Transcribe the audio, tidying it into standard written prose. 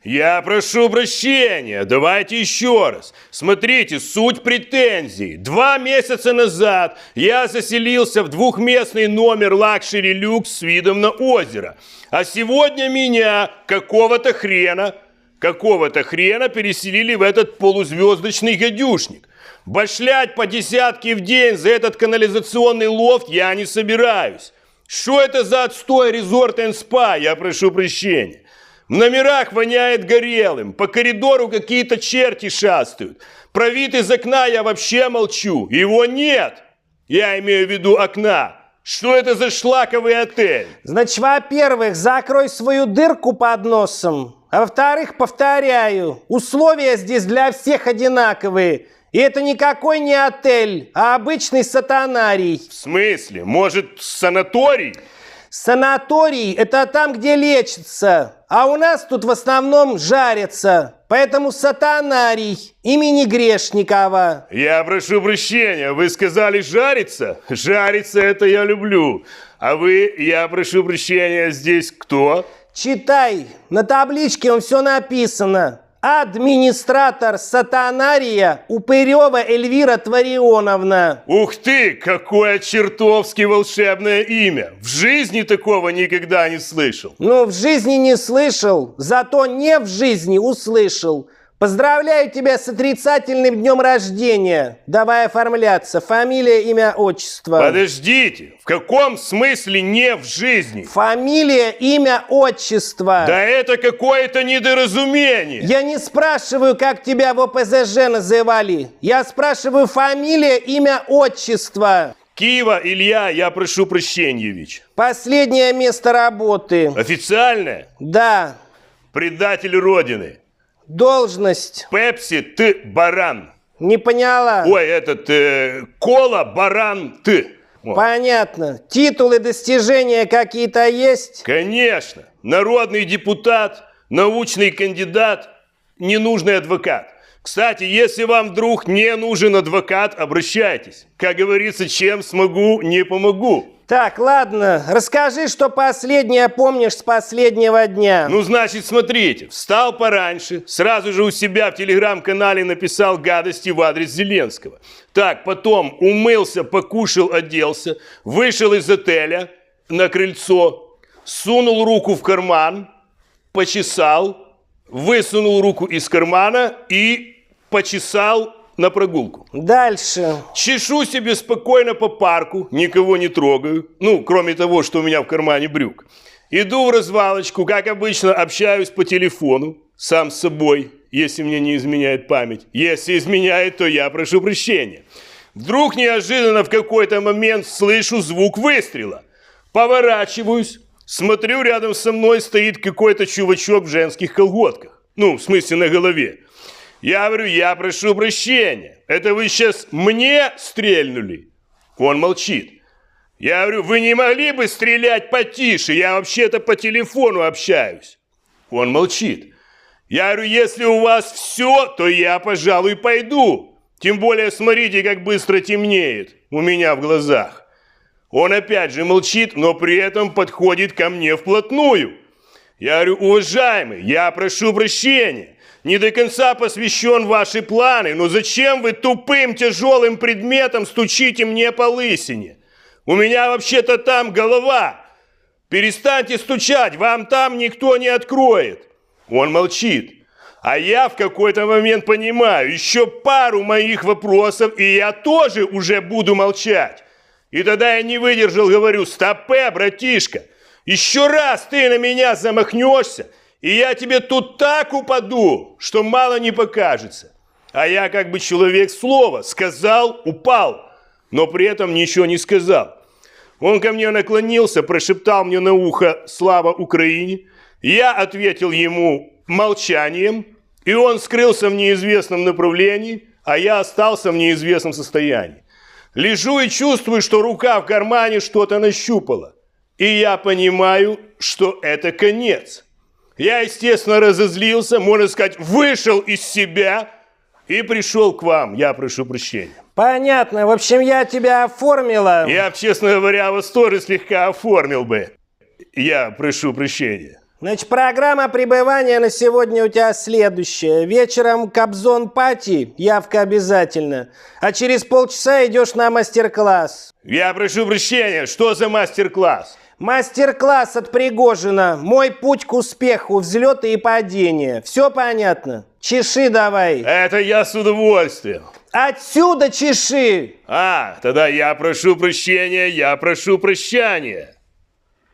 Я прошу прощения, давайте еще раз. Смотрите, суть претензий. 2 месяца назад я заселился в двухместный номер лакшери люкс с видом на озеро. А сегодня меня какого-то хрена переселили в этот полузвездочный гадюшник. Башлять по десятке в день за этот канализационный лофт я не собираюсь. Что это за отстой резорт and спа, я прошу прощения. В номерах воняет горелым, по коридору какие-то черти шастают. Про вид из окна я вообще молчу, его нет. Я имею в виду окна. Что это за шлаковый отель? Значит, во-первых, закрой свою дырку под носом. А во-вторых, повторяю, условия здесь для всех одинаковые. И это никакой не отель, а обычный сатанарий. В смысле? Может, санаторий? Санаторий – это там, где лечится. А у нас тут в основном жарятся. Поэтому сатанарий имени Грешникова. Я прошу прощения, вы сказали жариться? Жариться это я люблю. А вы, я прошу прощения, здесь кто? Читай, на табличке все написано. Администратор сатанария Упырева Эльвира Тварионовна. Ух ты, какое чертовски волшебное имя. В жизни такого никогда не слышал. Ну, в жизни не слышал, зато не в жизни услышал. Поздравляю тебя с отрицательным днем рождения. Давай оформляться. Фамилия, имя, отчество. Подождите, в каком смысле не в жизни? Фамилия, имя, отчество. Да это какое-то недоразумение. Я не спрашиваю, как тебя в ОПЗЖ называли. Я спрашиваю фамилия, имя, отчество. Кива Илья, я прошу прощеньевич. Последнее место работы. Официальное? Да. Предатель Родины. Должность. Пепси, ты баран. Не поняла. Ой, кола, баран, ты. Понятно. Титулы, достижения какие-то есть? Конечно. Народный депутат, научный кандидат, ненужный адвокат. Кстати, если вам вдруг не нужен адвокат, обращайтесь. Как говорится, чем смогу, не помогу. Так, ладно, расскажи, что последнее помнишь с последнего дня. Ну, значит, смотрите, встал пораньше, сразу же у себя в телеграм-канале написал гадости в адрес Зеленского. Так, потом умылся, покушал, оделся, вышел из отеля на крыльцо, сунул руку в карман, почесал, высунул руку из кармана и почесал на прогулку. Дальше. Чешу себе спокойно по парку, никого не трогаю. Ну, кроме того, что у меня в кармане брюк. Иду в развалочку, как обычно, общаюсь по телефону, сам с собой, если мне не изменяет память. Если изменяет, то я прошу прощения. Вдруг неожиданно в какой-то момент слышу звук выстрела. Поворачиваюсь, смотрю, рядом со мной стоит какой-то чувачок в женских колготках. Ну, в смысле, на голове. Я говорю, я прошу прощения, это вы сейчас мне стрельнули? Он молчит. Я говорю, вы не могли бы стрелять потише, я вообще-то по телефону общаюсь. Он молчит. Я говорю, если у вас все, то я, пожалуй, пойду. Тем более, смотрите, как быстро темнеет у меня в глазах. Он опять же молчит, но при этом подходит ко мне вплотную. Я говорю, уважаемый, я прошу прощения. Не до конца посвящен в ваши планы, но зачем вы тупым тяжелым предметом стучите мне по лысине? У меня вообще-то там голова. Перестаньте стучать, вам там никто не откроет. Он молчит. А я в какой-то момент понимаю, еще пару моих вопросов, и я тоже уже буду молчать. И тогда я не выдержал, говорю, стопэ, братишка, еще раз ты на меня замахнешься, и я тебе тут так упаду, что мало не покажется. А я как бы человек слова. Сказал, упал, но при этом ничего не сказал. Он ко мне наклонился, прошептал мне на ухо «Слава Украине». Я ответил ему молчанием, и он скрылся в неизвестном направлении, а я остался в неизвестном состоянии. Лежу и чувствую, что рука в кармане что-то нащупала. И я понимаю, что это конец. Я, естественно, разозлился, можно сказать, вышел из себя и пришел к вам. Я прошу прощения. Понятно. В общем, я тебя оформила. Я, честно говоря, вас тоже слегка оформил бы. Я прошу прощения. Значит, программа пребывания на сегодня у тебя следующая. Вечером Кобзон-пати, явка обязательно. А через полчаса идешь на мастер-класс. Я прошу прощения, что за мастер-класс? Мастер-класс от Пригожина. Мой путь к успеху, взлеты и падения. Все понятно? Чеши давай. Это я с удовольствием. Отсюда чеши. Тогда я прошу прощения, я прошу прощания.